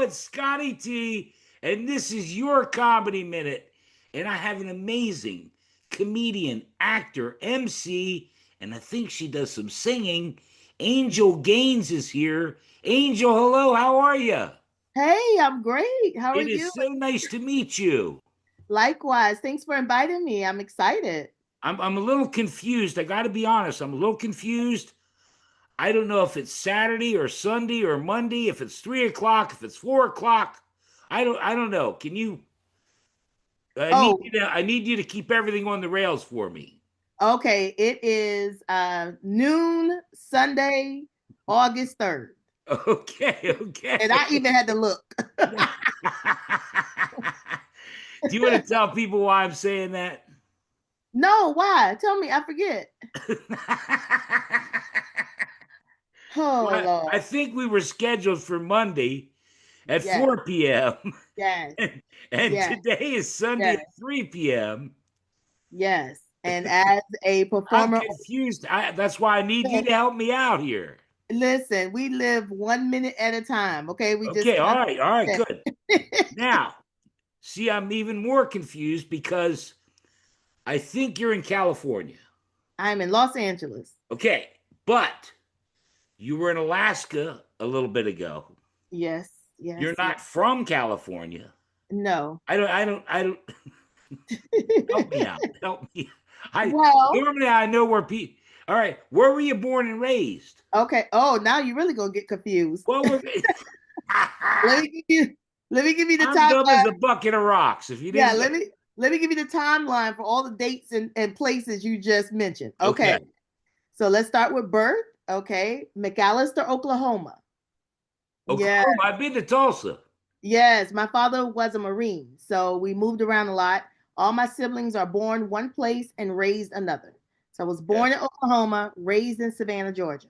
it's Scotty T, and this is your Comedy Minute. And I have an amazing comedian, actor, MC, and I think she does some singing. Angel Gaines is here. Angel, hello, how are you? Hey, I'm great. How are It you? is so nice to meet you. Likewise. Thanks for inviting me. I'm excited. I'm a little confused. I got to be honest. I'm a little confused. I don't know if it's Saturday or Sunday or Monday, if it's 3 o'clock, if it's 4 o'clock. I don't know. Can you Oh, I need you to keep everything on the rails for me. okay. It is noon Sunday, August 3rd. Okay, And okay. I even had to look. Do you want to tell people why I'm saying that? No, why? Tell me, I forget. Oh, Well, I Lord. think we were scheduled for Monday at Yes, 4 p.m. yes, and yes, today is Sunday yes, at 3 p.m. yes. And as a I'm performer, confused. That's why I need you to help me out here. listen, we live 1 minute at a time. Okay. We just Okay, gotta all right, good. understand. Now, see, I'm even more confused because I think you're in California. I'm in Los Angeles. Okay, but you were in Alaska a little bit ago. Yes, yes, You're yes. not from California. No. I don't help me out. Help me. I Well, normally I know where people. All right, where were you born and raised? okay. Oh, now you're really gonna get confused. What were Let me give you let me give you the I'm dumb as timeline. a bucket of rocks. If you Yeah, didn't get let me give you the timeline for all the dates and places you just mentioned. okay, Okay. So let's start with birth. Okay. McAllister, Oklahoma. Yeah. Oklahoma. I've been to Tulsa. Yes. My father was a Marine. So we moved around a lot. All my siblings are born one place and raised another. So I was Okay, born in Oklahoma, raised in Savannah, Georgia.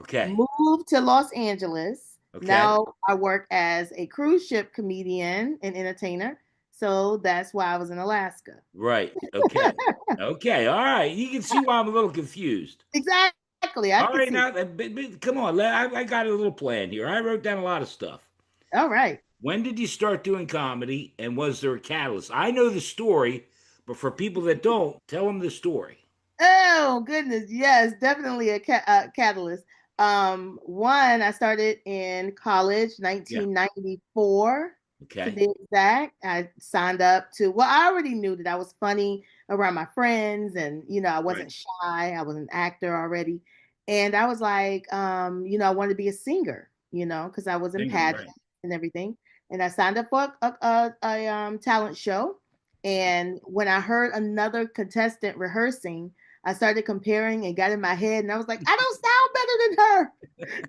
okay, Moved to Los Angeles. okay. Now I work as a cruise ship comedian and entertainer. So that's why I was in Alaska. Right. Okay. Okay. All right. You can see why I'm a little confused. Exactly. I All can right. see. Now, come on. I got a little plan here. I wrote down a lot of stuff. All right. When did you start doing comedy, and was there a catalyst? I know the story, but for people that don't, tell them the story. Oh, goodness. Yes, definitely a catalyst. One, I started in college, Yeah. 1994 to Okay. be exact. I signed up to, well, I already knew that I was funny around my friends and, I Right. wasn't shy. I was an actor already. And I was like, I wanted to be a singer, because I was in Singer. pageant Right. and everything. And I signed up for a talent show. And when I heard another contestant rehearsing, I started comparing and got in my head, and I was like, I don't sound better than her.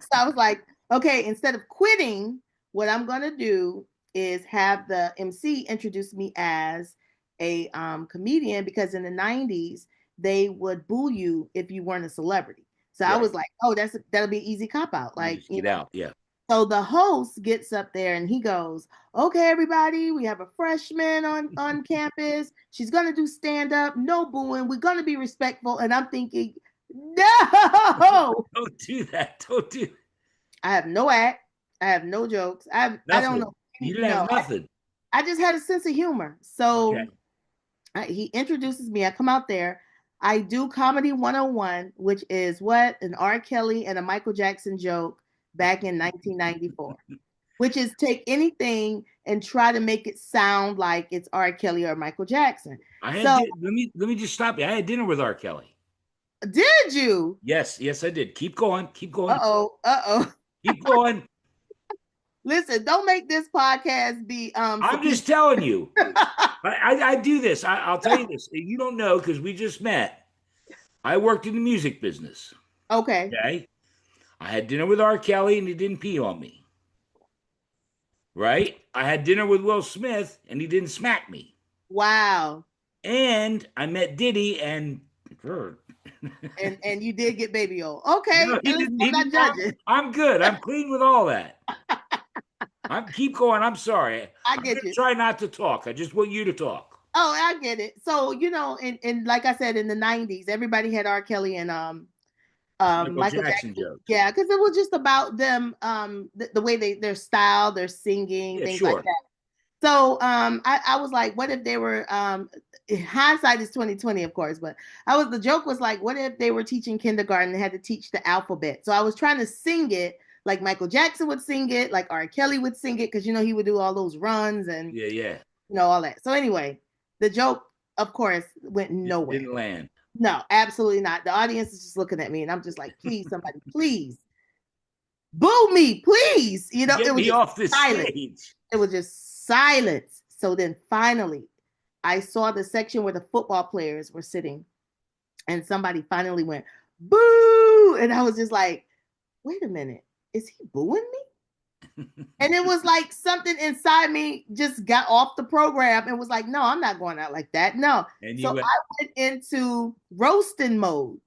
So I was like, okay, instead of quitting, what I'm gonna do is have the MC introduce me as a comedian because in the 90s they would boo you if you weren't a celebrity. So I Right. was like, oh, that'll be an easy cop out. You Like, just get out. Yeah. so the host gets up there and he goes, "Okay, everybody, we have a freshman on campus. She's gonna do stand up. No booing. We're gonna be respectful." And I'm thinking, no, Don't do that. Don't do I have no act. I have no jokes. I don't nothing. know. You didn't No, have nothing. I just had a sense of humor. Okay. So he introduces me. I come out there. I do comedy 101, which is what an R. Kelly and a Michael Jackson joke back in 1994, which is take anything and try to make it sound like it's R. Kelly or Michael Jackson. So, Let me just stop you. I had dinner with R. Kelly. did you? Yes, yes, I did. Keep going. Keep Uh going. oh, uh oh. Keep going. Listen, don't make this podcast be so I'm people. just telling you. I do this. I'll tell you this. You don't know because we just met. I worked in the music business. Okay. Okay. I had dinner with R. Kelly and he didn't pee on me. Right. I had dinner with Will Smith and he didn't smack me. Wow. And I met Diddy and And you did get baby oil. no, Okay. he Listen, didn't. I'm He not didn't. judging. I'm good. I'm clean with all that. I'm keep going. I'm sorry. I I'm get gonna you. try not to talk. I just want you to talk. Oh, I get it. So, and like I said, in the 90s, everybody had R. Kelly and Michael Michael Jackson Jackson. jokes. Yeah, because it was just about them, the way their style, their singing, Yeah, things like sure. that. So I was like, what if they were hindsight is 2020, of course, but the joke was like, what if they were teaching kindergarten and had to teach the alphabet? So I was trying to sing it like Michael Jackson would sing it, like R. Kelly would sing it, because he would do all those runs and Yeah, yeah. all that. So anyway, the joke, of course, went It nowhere. didn't land. No, absolutely not. The audience is just looking at me, and I'm just like, please, somebody, please boo me, please. It Get was me just off the silence. stage. It was just silence. So then finally, I saw the section where the football players were sitting, and somebody finally went, boo. And I was just like, wait a minute, is he booing me? And it was like something inside me just got off the program and was like, no, I'm not going out like that. No. And you So went, I went into roasting mode.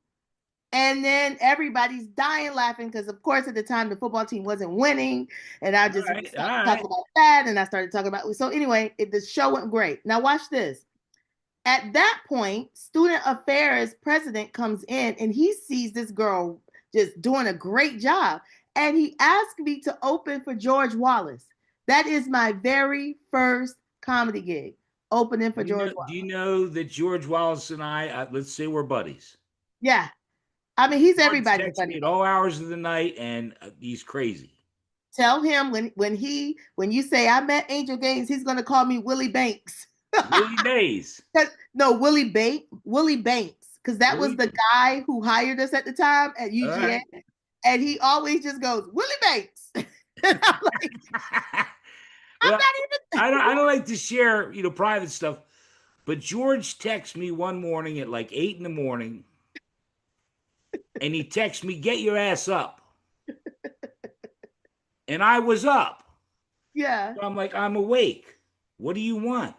And then everybody's dying laughing because, of course, at the time the football team wasn't winning, and I just all right, all started right. talking about that, and I started talking about. So anyway, the show went great. Now watch this. At that point, student affairs president comes in, and he sees this girl just doing a great job, and he asked me to open for George Wallace. That is my very first comedy gig, opening for George Do Wallace. you know that George Wallace and I, let's say we're buddies. Yeah, I mean, he's George everybody's texts buddy. me at all hours of the night, and he's crazy. Tell him when you say I met Angel Gaines, he's gonna call me Willie Banks. Willie Mays. No, Willie Banks, because that was the guy who hired us at the time at UGA, right. And he always just goes Willie Banks. And I'm like, well, I'm not even. I don't like to share private stuff, but George texts me one morning at like 8 a.m, and he texts me, "Get your ass up." And I was up. Yeah. So I'm like, I'm awake. What do you want?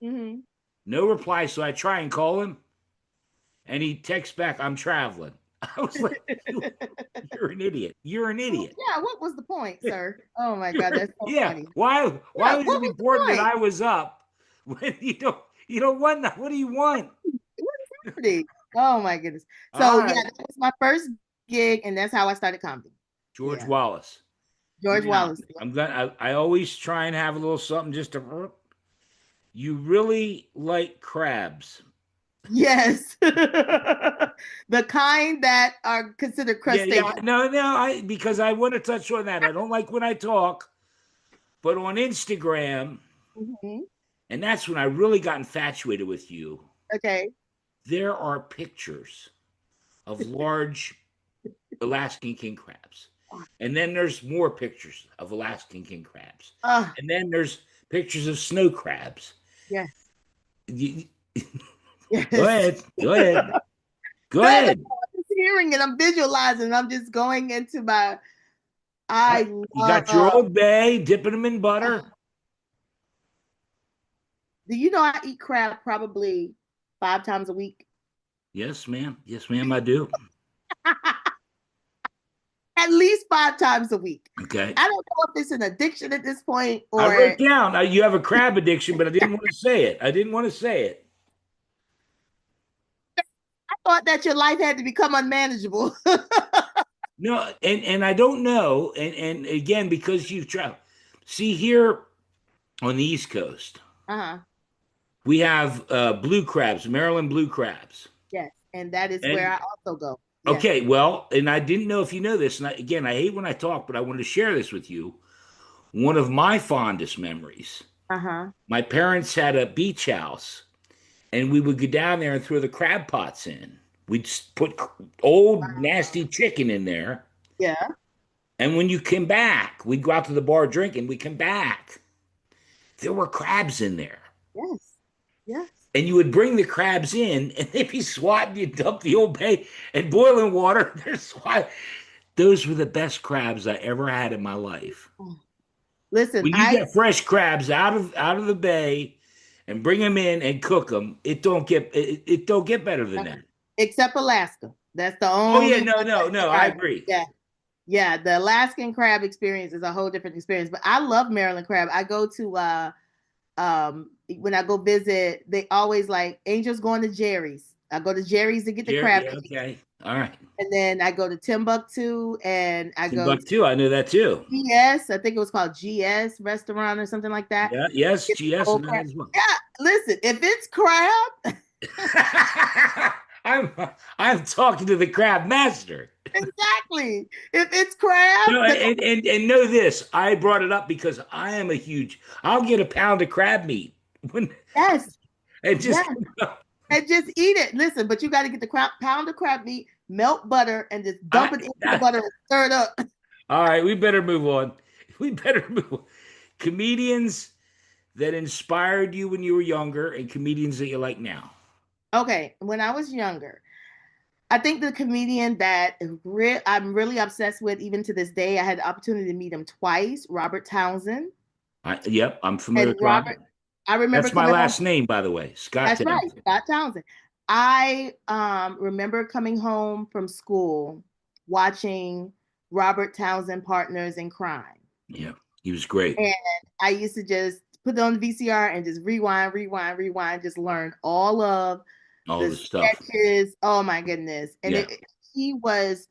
Mm-hmm. No reply. So I try and call him, and he texts back, "I'm traveling." I was like, "You're an idiot. You're an idiot." Yeah. What was the point, sir? Oh my God, that's so funny. Why was it important that I was up when you don't want that? What do you want? Oh my goodness. So yeah, that was my first gig, and that's how I started comedy. George Wallace. George Wallace. I always try and have a little something just to. You really like crabs? Yes. The kind that are considered crustaceans. Yeah. No, because I want to touch on that. I don't like when I talk, but on Instagram, and that's when I really got infatuated with you. Okay. There are pictures of large Alaskan king crabs. And then there's more pictures of Alaskan king crabs. And then there's pictures of snow crabs. Yes. Yes. Go ahead. I'm just hearing it. I'm visualizing. I'm just going into my. You got your Old Bay, dipping them in butter. Do you know I eat crab probably 5 times a week? Yes, ma'am. Yes, ma'am, I do. At least 5 times a week. Okay. I don't know if it's an addiction at this point or. I wrote down you have a crab addiction, but I didn't want to say it. I thought that your life had to become unmanageable. No, and I don't know. And again, because you've traveled. See, here on the East Coast, we have blue crabs, Maryland blue crabs. Yes, and that is where I also go. Yes. Okay, well, and I didn't know if you know this. And again, I hate when I talk, but I wanted to share this with you. One of my fondest memories. My parents had a beach house, and we would go down there and throw the crab pots in. We'd put old nasty chicken in there. Yeah. And when you came back, we'd go out to the bar drinking. We come back. There were crabs in there. Yes. Yes. And you would bring the crabs in, and they'd be swatting. You'd dump the Old Bay and boiling water. They're swatting. Those were the best crabs I ever had in my life. Listen, when you get fresh crabs out of the bay and bring them in and cook them, it don't get better than that. Except Alaska. That's the only. Oh yeah, no. I agree. Yeah. The Alaskan crab experience is a whole different experience. But I love Maryland crab. I go to when I go visit, they always like Angel's going to Jerry's. I go to Jerry's to get the crab. Okay. All right. And then I go to Timbuktu and I go to Timbuktu, I know that too. GS. I think it was called GS restaurant or something like that. Yeah, yes, Get the GS, whole and that crab. as well. Yeah, listen, if it's crab, I'm I'm talking to the crab master. exactly. If it's crab, No, then and know this. I brought it up because I am a huge. I'll get a pound of crab meat when yes, and just yes. And just eat it. Listen, but you got to get the pound of crab meat, melt butter, and just dump it into the I, butter and stir it up. all right, we better move on. We better move on. Comedians that inspired you when you were younger and comedians that you like now. Okay, when I was younger, I think the comedian that I'm really obsessed with, even to this day, I had the opportunity to meet him twice, Robert Townsend. Yep, I'm familiar And with Robert. Robert, I remember That's my coming home. last name, by the way, Scott That's right, Townsend. Scott Townsend. I remember coming home from school watching Robert Townsend Partners in Crime. Yeah, he was great. And I used to just put it on the VCR and just rewind, rewind, rewind, just learn all of All the the stuff. sketches. Oh my goodness. And Yeah, he was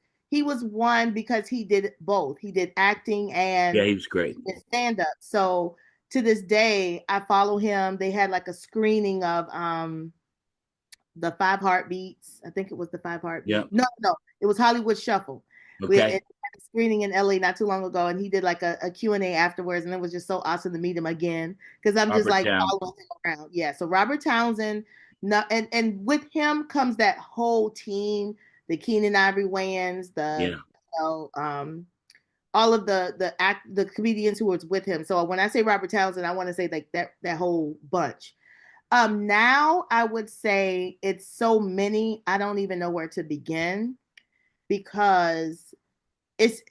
one because he did both. He did acting yeah, and he was great. stand up. So to this day, I follow him. They had like a screening of the Five Heartbeats. I think it was the Five Yeah. Heartbeat. No, no, it was Hollywood Shuffle. We had Okay. a screening in LA not too long ago, and he did like a Q&A afterwards, and it was just so awesome to meet him again because I'm just Robert like Townsend. following him around. Yeah, so Robert Townsend, no, and with him comes that whole team, the Keenan Ivory Wayans, Yeah. all of the comedians who was with him. So when I say Robert Townsend, I want to say like that whole bunch. Now I would say it's so many, I don't even know where to begin because it's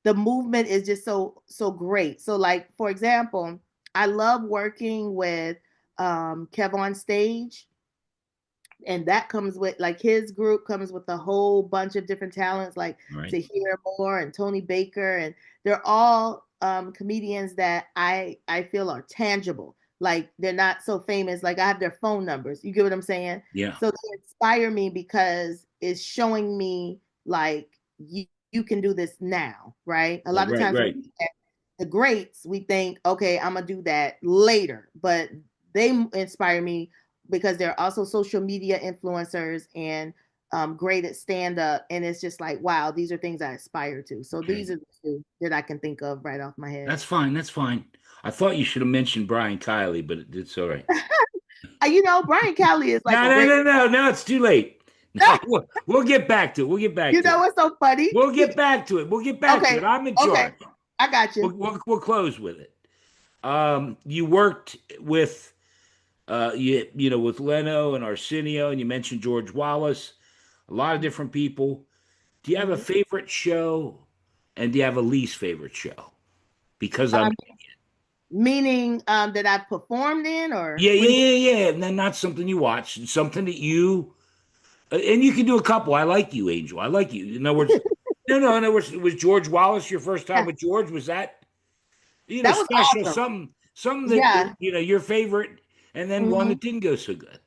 the movement is just so great. So like for example, I love working with Kev on Stage, and that comes with like his group comes with a whole bunch of different talents like All right. Tahir Moore and Tony Baker, and they're all comedians that I feel are tangible. Like they're not so famous. Like I have their phone numbers. You get what I'm saying? Yeah. So they inspire me because it's showing me like you can do this now, right? A lot of Right. times Right. the greats, we think, okay, I'm gonna do that later, but they inspire me because they're also social media influencers and great at stand up. And it's just like, wow, these are things I aspire to. So Okay. these are the two that I can think of right off my head. That's fine. That's fine. I thought you should have mentioned Brian Kiley, but it's all right. Brian Kelly is like No, a no, great. no, no, no. It's too late. No, we'll get back to it. We'll get back You to know it. what's so funny? We'll get back to it. We'll get back to Okay, it. I'm in okay, charge. I got you. We'll close with it. You worked with with Leno and Arsenio, and you mentioned George Wallace, a lot of different people. Do you have a Mhm. favorite show, and do you have a least favorite show? Because I'm Um, Meaning that I've performed in, or yeah, what do yeah, you mean? yeah, yeah. And then not something you watch, something that you and you can do a couple. I like you, Angel. I like you. In other words, no, no. In other words, was George Wallace your first time Yeah, with George? Was that that was special? awesome. Something that Yeah. your favorite, and then one Mhm. that didn't go so good.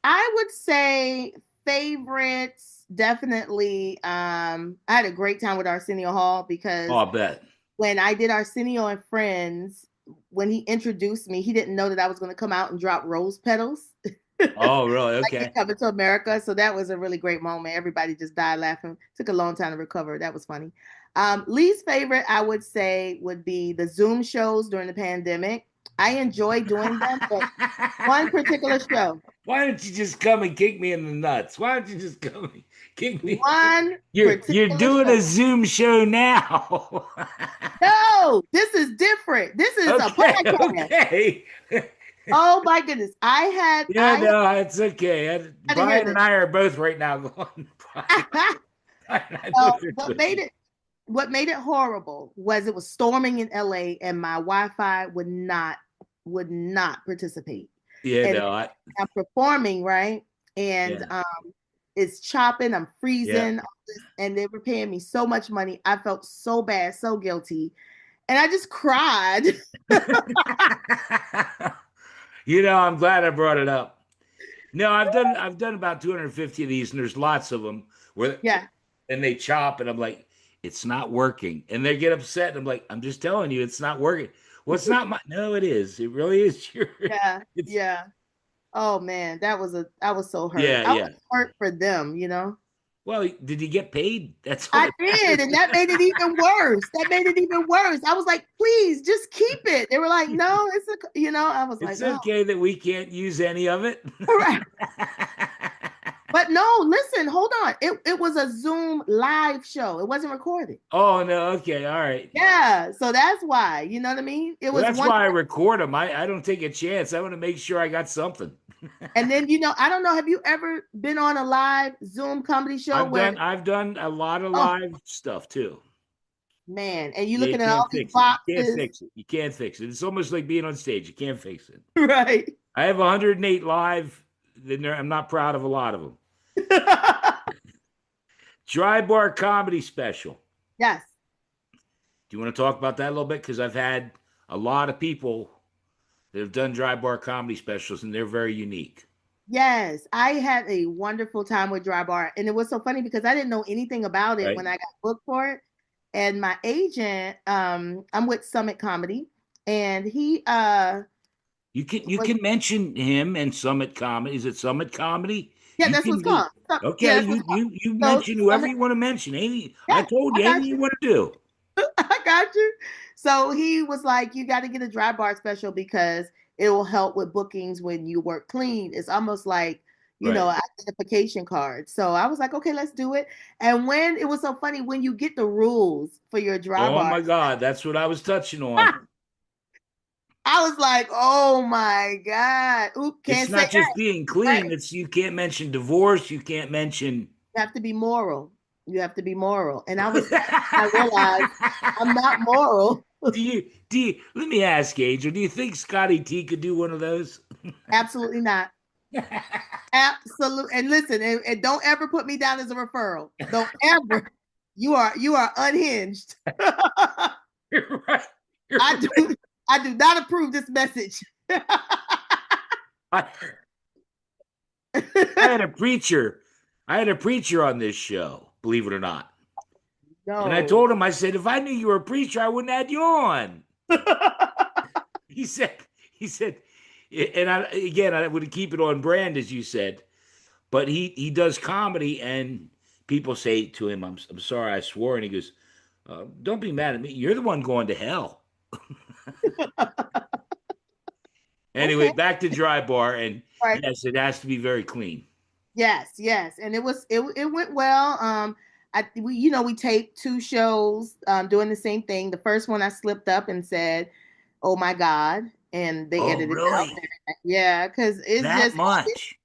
I would say favorites definitely. I had a great time with Arsenio Hall Oh, because I bet. when I did Arsenio and Friends, when he introduced me, he didn't know that I was going to come out and drop rose petals. Oh, really? Like he Okay. coming to America. So that was a really great moment. Everybody just died laughing. Took a long time to recover. That was funny. Least favorite, I would say, would be the Zoom shows during the pandemic. I enjoy doing them, but one particular show, Why don't you just come and kick me in the nuts? Why don't you just come and kick me? one You're particular doing a show. Zoom show now. No, this is different. This is a Okay, podcast. okay. Oh my goodness. Yeah, no, it's okay. Had to hear Brian and this. I are both right now going. Brian and I both are What doing. made it horrible was it was storming in LA and my Wi-Fi would not participate. Yeah, And no, I'm performing, right? And yeah, it's chopping, I'm yeah. freezing, and they were paying me so much money. I felt so bad, so guilty. And I just cried. I'm glad I brought it up. No, I've done about 250 of these, and there's lots of them where Yeah. and they chop, and I'm like, it's not working, and they get upset, and I'm like, I'm just telling you, it's not working. Well, it's not my. No, it is. It really is your. Yeah. It's Yeah. Oh man, I was so hurt. yeah, I was yeah. hurt for them, you know. Well, did you get paid? That's all I that did, matters. and that made it even worse. That made it even worse. I was like, please just keep it. They were like, no, it's a, you know, I was like, It's oh, okay that we can't use any of it. all right. But no, listen, hold on. It was a Zoom live show. It wasn't recorded. Oh no, okay, all right. Yeah, so that's why, you know what I mean? It Well, was that's one, why I record them. I don't take a chance. I want to make sure I got something. and then I don't know, have you ever been on a live Zoom comedy show where, I've done a lot of oh live stuff too. man, and you Yeah, you looking at can't all these fix it. You can't boxes, fix it. You can't fix it. It's almost like being on stage. You can't fix it. right? I have 108 live. I'm not proud of a lot of them. Dry Bar Comedy Special. Yes. Do you want to talk about that a little bit? Because I've had a lot of people that have done Dry Bar Comedy Specials, and they're very unique. Yes, I had a wonderful time with Dry Bar, and it was so funny because I didn't know anything about it Right? when I got booked for it. And my agent, I'm with Summit Comedy, and he You was, can mention him and Summit Comedy. Is it Summit Comedy? yeah, You that's what's can called. okay. Yeah, that's what's called. You So mention whoever Summit, you want to mention. Any I yeah, told I you got anything you you. want to do. I got you. So he was like, you got to get a Dry Bar special because it will help with bookings when you work clean. It's almost like, Right. identification card. So I was like, okay, let's do it. And when it was so funny, when you get the rules for your Dry Oh Bar, my God, that's what I was touching on. I was like, oh my God. Oop, It's can't say not just that. being clean. Right. It's you can't mention divorce. You can't mention. You have to be moral. You have to be moral. And I realized I'm not moral. Do you? Let me ask, Angel. Do you think Scotty T could do one of those? Absolutely not. Absolutely. And listen, and don't ever put me down as a referral. Don't ever. You are unhinged. You're right. You're I right. do I do not approve this message. I, I had a preacher. I had a preacher on this show, believe it or not. And I No. told him, I said, if I knew you were a preacher, I wouldn't have had you on. He said, he said, and I would keep it on brand, as you said, but he does comedy, and people say to him, I'm sorry, I swore. And he goes, don't be mad at me. You're the one going to hell. Anyway, Okay. back to Dry Bar. And All right. yes, it has to be very clean. Yes, yes. And it went well. We taped two shows doing the same thing. The first one I slipped up and said, "Oh my God," and they Oh, edited it out. really? Yeah, because it's That just much?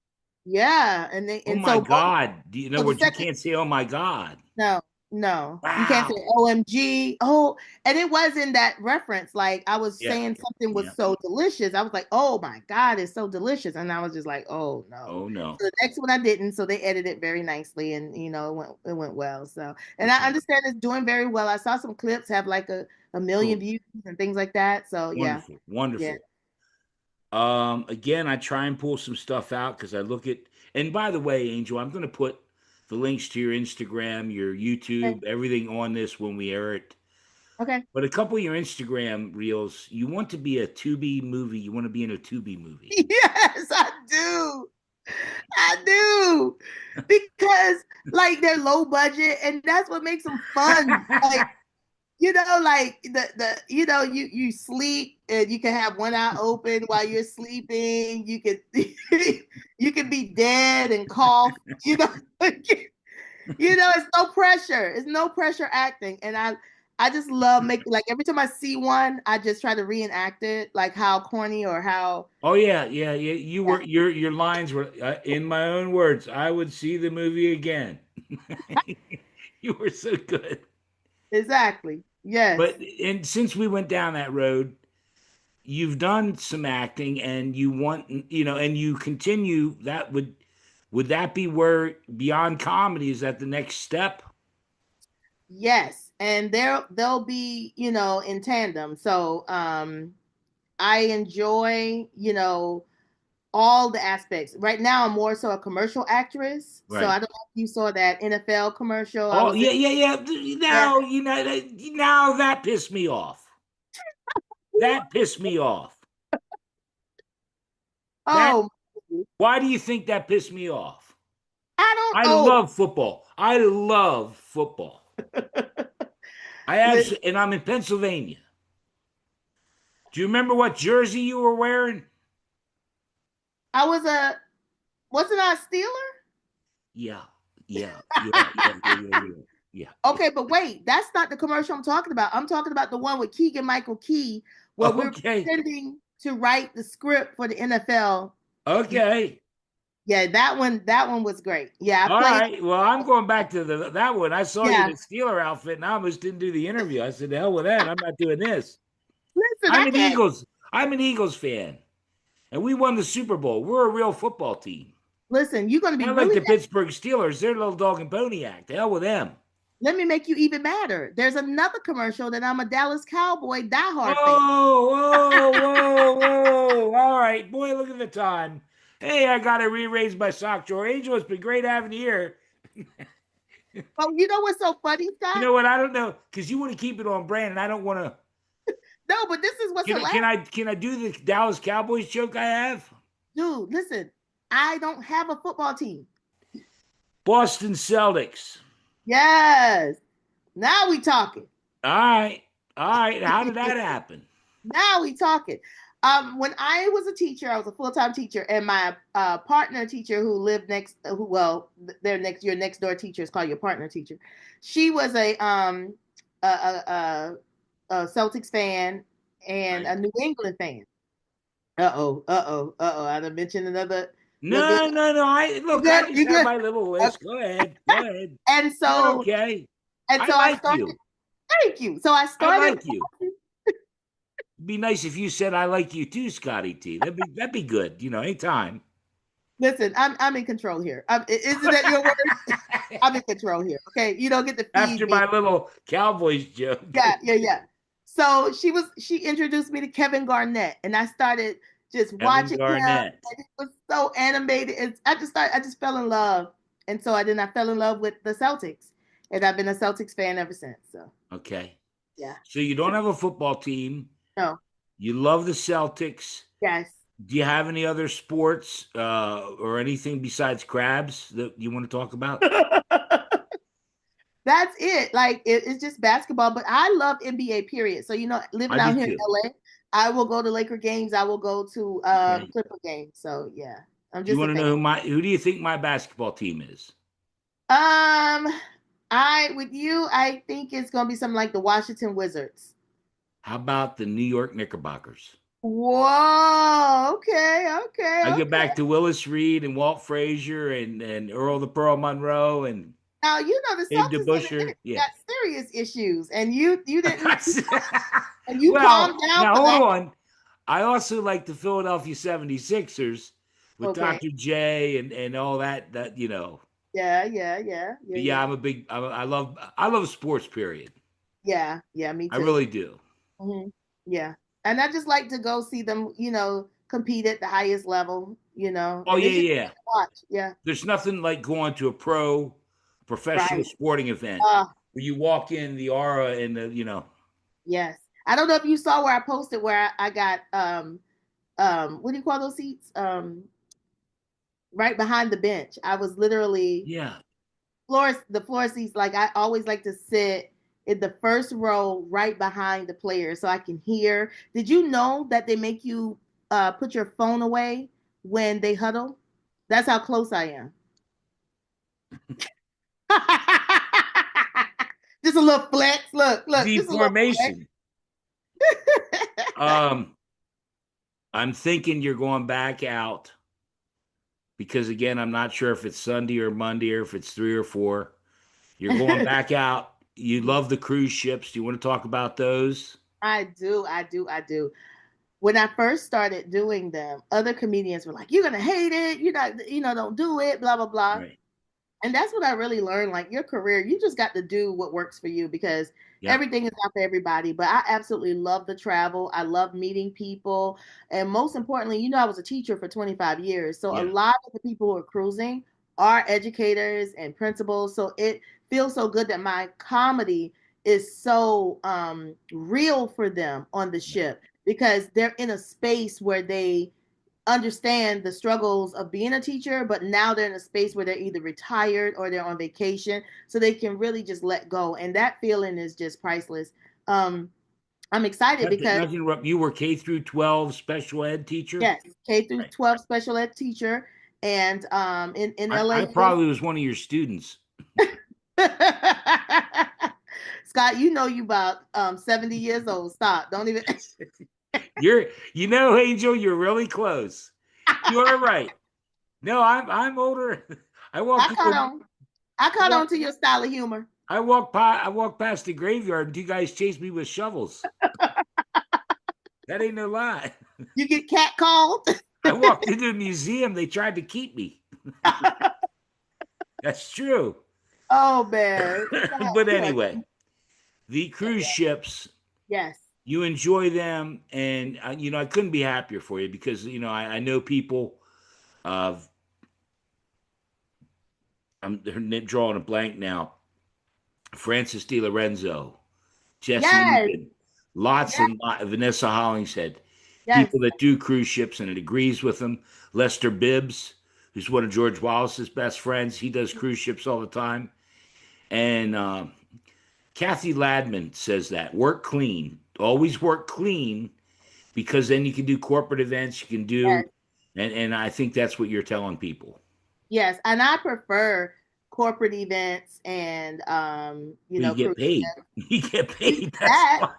yeah, Oh and my so God. In so other the words, you second can't say, oh my God. no, no, you can't say Wow. OMG. Oh, and it wasn't that reference. Like I was Yeah. saying something was Yeah. so delicious. I was like, oh my God, it's so delicious. And I was just like, oh no. Oh no. So the next one I didn't. So they edited it very nicely and it went well. So and I Okay. understand it's doing very well. I saw some clips have like a million Cool. views and things like that. So yeah. Wonderful. Yeah. Wonderful. Again, I try and pull some stuff out because I look at, and by the way, Angel, I'm going to put the links to your Instagram, your Okay. YouTube, everything on this when we air it. Okay. But a couple of your Instagram reels, you want to be a Tubi movie. You want to be in a Tubi movie. Yes, I do. I do. Because like they're low budget and that's what makes them fun. Like like you sleep and you can have one eye open while you're sleeping. You could you can be dead and cough. It's no pressure. It's no pressure acting, and I just love making like every time I see one, I just try to reenact it, like how corny or how Oh yeah, yeah, yeah. You yeah, were your lines were in my own words. I would see the movie again. You were so good. exactly. Yes. But and since we went down that road, you've done some acting and you want and you continue that would that be where beyond comedy is that the next step? Yes. And they'll be, in tandem. So I enjoy, all the aspects. Right now, I'm more so a commercial actress. So I Right. don't know if you saw that NFL commercial. I Oh was in. yeah, yeah, yeah. Yeah. Now you know now that pissed me off. That pissed me off. That Oh, why do you think that pissed me off? I don't. I Oh, love football. I love football. listen, And I'm in Pennsylvania. Do you remember what jersey you were wearing? I was a. Wasn't I a Steeler? Yeah, yeah. Yeah. Okay, but wait, that's not the commercial I'm talking about. I'm talking about the one with Keegan Michael Key, where we were Okay, pretending to write the script for the NFL. okay. Yeah, that one was great. Yeah, I All played. right. Well, I'm going back to that one. I saw you in Yeah, a Steeler outfit, and I almost didn't do the interview. I said, "The hell with that! I'm not doing this." listen, I'm I an can't. Eagles. I'm an Eagles fan, and we won the Super Bowl. We're a real football team. Listen, you're going to be Not like really the mad. Pittsburgh Steelers. They're a little dog and pony act. The hell with them. Let me make you even madder. There's another commercial that I'm a Dallas Cowboy diehard fan. Whoa. All right. Boy, look at the time. Hey, I got to re-raise my sock drawer. Angel, it's been great having you here. Oh, you know what's so funny, You Scott? know what? I don't know because you want to keep it on brand, and I don't want to. No, but this is what's Can I, hilarious. can I can I do the Dallas Cowboys joke I have? Dude, listen, I don't have a football team. Boston Celtics. Yes. Now we talking. All right. All right. How did that happen? Now we talking. When I was a teacher, I was a full-time teacher, and my partner teacher who lived next, who well, their next your next door teacher is called your partner teacher. She was a, a, a Celtics fan and Right. a New England fan. I done mentioned another. Look good. No. I You look. I good? just You have good? my little list. Go ahead. Go ahead. And You're so okay. and I so I like started. you. Thank you. So I I started. like you. It'd be nice if you said I like you too, Scotty T. That'd be good. Anytime. Listen, I'm in control here. Isn't that your word? I'm in control here. Okay, you don't get to After feed me. my little Cowboys joke. Yeah. So she introduced me to Kevin Garnett, and I started just Kevin watching him, Garnett. and it was so animated. And I just fell in love, and so I fell in love with the Celtics, and I've been a Celtics fan ever since. So Okay. yeah, So you don't have a football team. no, You love the Celtics. yes. Do you have any other sports or anything besides crabs that you want to talk about? That's it. Like it's just basketball, but I love NBA. Period. So living I do out here in too. LA, I will go to Laker games. I will go to Okay. Clipper games. So yeah, I'm Do you just a want to fan. know who do you think my basketball team is? Um, with you, I think it's gonna be something like the Washington Wizards. How about the New York Knickerbockers? Whoa. I get Okay. back to Willis Reed and Walt Frazier and Earl the Pearl Monroe and Now you know the Dave Celtics DeBuscher. Yeah. got serious issues, and you didn't, and you Well, calmed down now for hold that. on. I also like the Philadelphia 76ers with Okay. Dr. J and all that. But yeah, Yeah. I'm a big I love sports, period. Yeah, me I too. really do. Hmm. Yeah. And I just like to go see them, compete at the highest level, Oh and yeah, it's just yeah. fun to watch. Yeah. There's nothing like going to a professional Right. sporting event Uh, where you walk in the aura and yes. I don't know if you saw where I posted where I got what do you call those seats? Right behind the bench. I was literally yeah. the floor seats, like I always like to sit in the first row right behind the players so I can hear. Did you know that they make you put your phone away when they huddle? That's how close I am. Just a little flex. Look, The just a little flex. formation. Um, I'm thinking you're going back out because again, I'm not sure if it's Sunday or Monday or if it's 3 or 4. You're going back out. You love the cruise ships. Do you want to talk about those? I do. When I first started doing them, other comedians were like, "You're gonna hate it. You're not, don't do it." Blah blah blah. Right. And that's what I really learned. Like your career, you just got to do what works for you because Yeah. everything is not for everybody. But I absolutely love the travel. I love meeting people. And most importantly, I was a teacher for 25 years. So a Yeah. lot of the people who are cruising are educators and principals. So it feels so good that my comedy is so real for them on the Yeah. ship because they're in a space where they understand the struggles of being a teacher, but now they're in a space where they're either retired or they're on vacation, so they can really just let go. And that feeling is just priceless. Um, I'm excited because Not to interrupt, you were K through 12 special ed teacher? yes, K through Right. 12 special ed teacher, and in I LA. probably was one of your students. Scott, you about 70 years old. Stop. Don't even. Angel, you're really close. You are right. No, I'm older. I walk I through caught the, on. I I caught walk on to your style of humor. I walk past the graveyard and you guys chase me with shovels. That ain't no lie. You get cat called. I walked into the museum, they tried to keep me. That's true. Oh man. Scott, But you are, anyway, the cruise ships, yes. you enjoy them, and I couldn't be happier for you because I know people. Uh, I'm drawing a blank now. Francis Di Lorenzo, Jesse Yes. Egan, lots Yes. and Vanessa Hollingshead, Yes. people that do cruise ships and it agrees with them. Lester Bibbs, who's one of George Wallace's best friends, he does cruise ships all the time. And Kathy Ladman says that work clean, always work clean, because then you can do corporate events, you can do, Yes. and I think that's what you're telling people. Yes. And I prefer corporate events and Well, you get cruise paid. ships. You get paid. That's That why.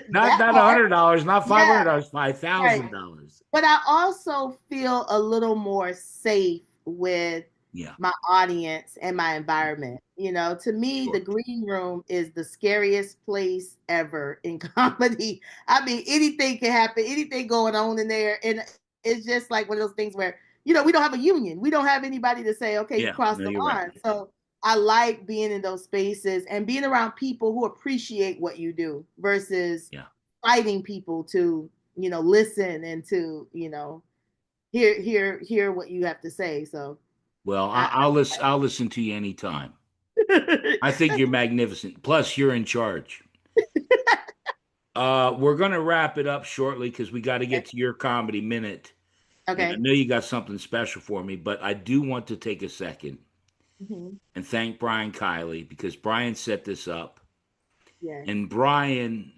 Not that not part. $100, not Yeah. $500, five Right. thousand dollars. But I also feel a little more safe with Yeah, my audience and my environment. To me, the sure. green room is the scariest place ever in comedy. I mean, anything can happen, anything going on in there. And it's just like one of those things where, we don't have a union. We don't have anybody to say, okay, you Yeah, crossed no, the you're right. line. So I like being in those spaces and being around people who appreciate what you do versus Yeah. fighting people to listen and to hear what you have to say. So Well, I, I'll listen to you anytime. I think you're magnificent. Plus, you're in charge. We're gonna wrap it up shortly because we got to get to your comedy minute. And I okay. know you got something special for me, but I do want to take a second Mhm. and thank Brian Kiley because Brian set this up. Yes. And Brian,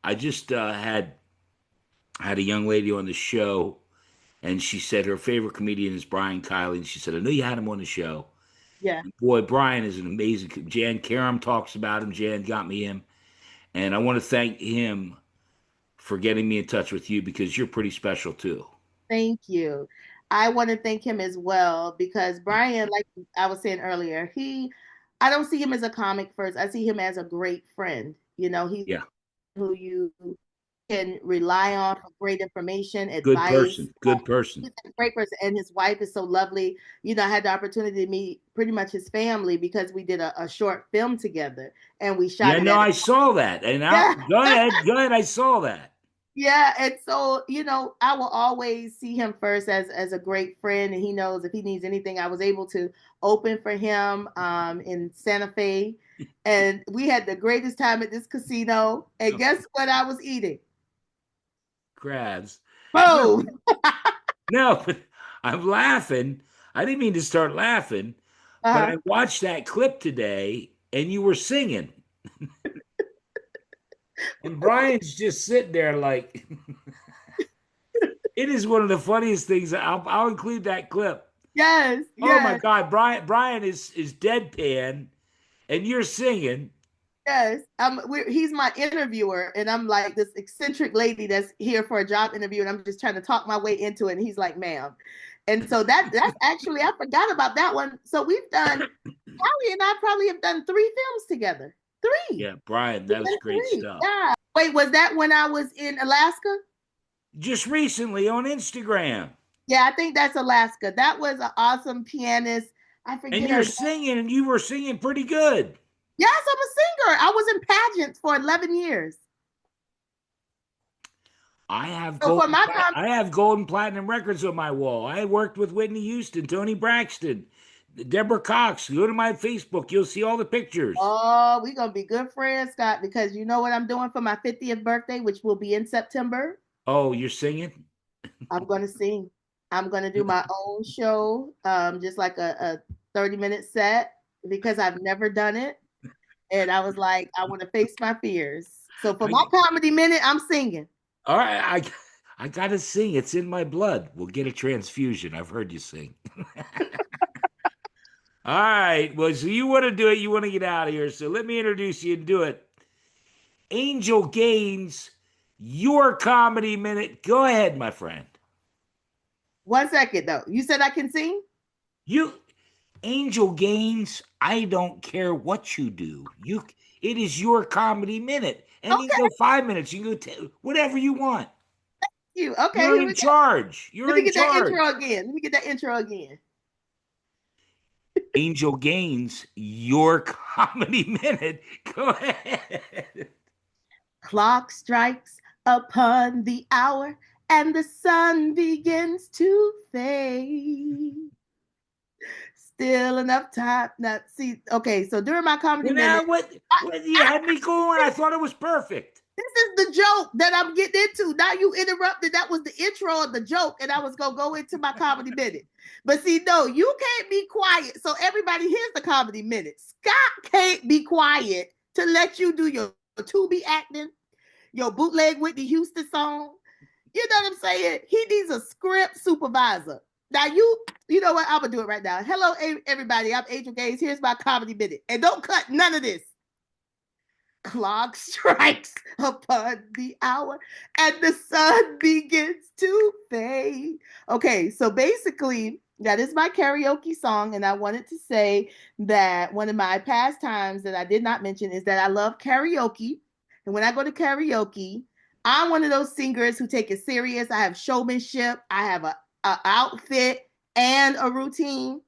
I just had a young lady on the show, and she said her favorite comedian is Brian Kiley. And she said, I know you had him on the show. Yeah. Boy, Brian is an amazing. Jan Karam talks about him. Jan got me him. And I want to thank him for getting me in touch with you because you're pretty special too. Thank you. I want to thank him as well because Brian, like I was saying earlier, I don't see him as a comic first. I see him as a great friend. He's Yeah. who you can rely on for great information, Good advice. person. Good person. He's a great person, and his wife is so lovely. I had the opportunity to meet pretty much his family because we did a short film together, and we shot Yeah, it no, at. I saw that. And Yeah, go ahead. Go ahead. I saw that. yeah, and so I will always see him first as a great friend, and he knows if he needs anything. I was able to open for him in Santa Fe, and we had the greatest time at this casino. And guess what I was eating? Crabs. No, Boom. no, but I'm laughing. I didn't mean to start laughing, but Uh-huh. I watched that clip today and you were singing. And Brian's just sitting there like, it is one of the funniest things. I'll include that clip. Yes, Oh my yes. God, Brian is deadpan, and you're singing. Yes, he's my interviewer, and I'm like this eccentric lady that's here for a job interview, and I'm just trying to talk my way into it. And he's like, "Ma'am," and so that's actually I forgot about that one. So we've done Callie and I probably have done 3 films together. Three, Yeah, Brian, we've that was done great three. stuff. Yeah. Wait, was that when I was in Alaska? Just recently on Instagram. Yeah, I think that's Alaska. That was an awesome pianist I And forget her you're name. singing, and you were singing pretty good. Yes, I'm a singer. I was in pageants for 11 years. So for my com- I have gold and platinum records on my wall. I worked with Whitney Houston, Tony Braxton, Deborah Cox. Go to my Facebook, you'll see all the pictures. Oh, we're gonna be good friends, Scott, because you know what I'm doing for my 50th birthday, which will be in September. Oh, you're singing? I'm gonna sing. I'm gonna do my own show, just like a 30-minute set because I've never done it. And I was like, I want to face my fears. So for my I comedy minute, I'm singing. all right, I gotta sing. It's in my blood. We'll get a transfusion. I've heard you sing. All right. Well, so you want to do it, you want to get out of here. So let me introduce you and do it. Angel Gaines, your comedy minute. Go ahead, my friend. 1 second though. You said I can sing? You Angel Gaines, I don't care what you do. It is your comedy minute. And you can Okay, go 5 minutes, you can go whatever you want. you. Okay, You're here in we go. charge. Let You're me in get that intro charge. again. Let me get that intro again. Angel Gaines, your comedy minute. Go ahead. Clock strikes upon the hour and the sun begins to fade. Still enough time. Now, see, okay, so during my comedy Well, now minute, what you had me going? I thought it was perfect. this is the joke that I'm getting into. Now you interrupted. That was the intro of the joke, and I was gonna go into my comedy minute. But see, no, you can't be quiet. So everybody, here's the comedy minute. Scott can't be quiet to let you do your to-be acting, your bootleg Whitney Houston song. You know what I'm saying? He needs a script supervisor. Now you know what? I'm gonna do it right now. Hello, everybody. I'm Angel Gaines. Here's my comedy minute, and don't cut none of this. Clock strikes upon the hour and the sun begins to fade. Okay, so basically, that is my karaoke song. And I wanted to say that one of my pastimes that I did not mention is that I love karaoke. And when I go to karaoke, I'm one of those singers who take it serious. I have showmanship, I have a outfit and a routine.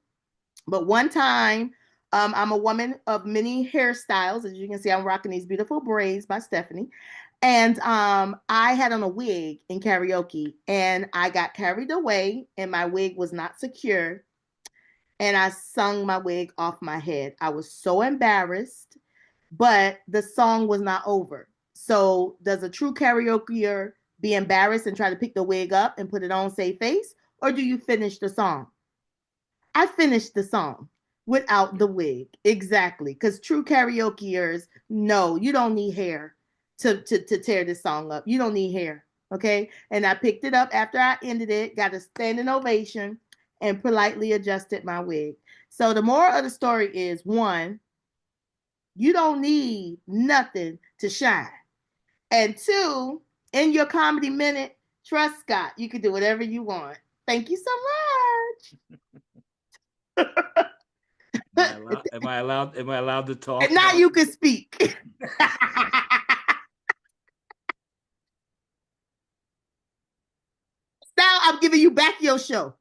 But one time, I'm a woman of many hairstyles. As you can see, I'm rocking these beautiful braids by Stephanie. And I had on a wig in karaoke and I got carried away and my wig was not secure. And I sung my wig off my head. I was so embarrassed, but the song was not over. So, does a true karaokeer be embarrassed and try to pick the wig up and put it on, save face? Or do you finish the song? I finished the song without the wig. Exactly. Because true karaokeers, no, you don't need hair to tear this song up. You don't need hair. Okay. And I picked it up after I ended it, got a standing ovation, and politely adjusted my wig. So the moral of the story is one, you don't need nothing to shine. And two, in your comedy minute, trust Scott. You can do whatever you want. Thank you so much. Am I allowed to And talk now now? you can speak. Now I'm giving you back your show.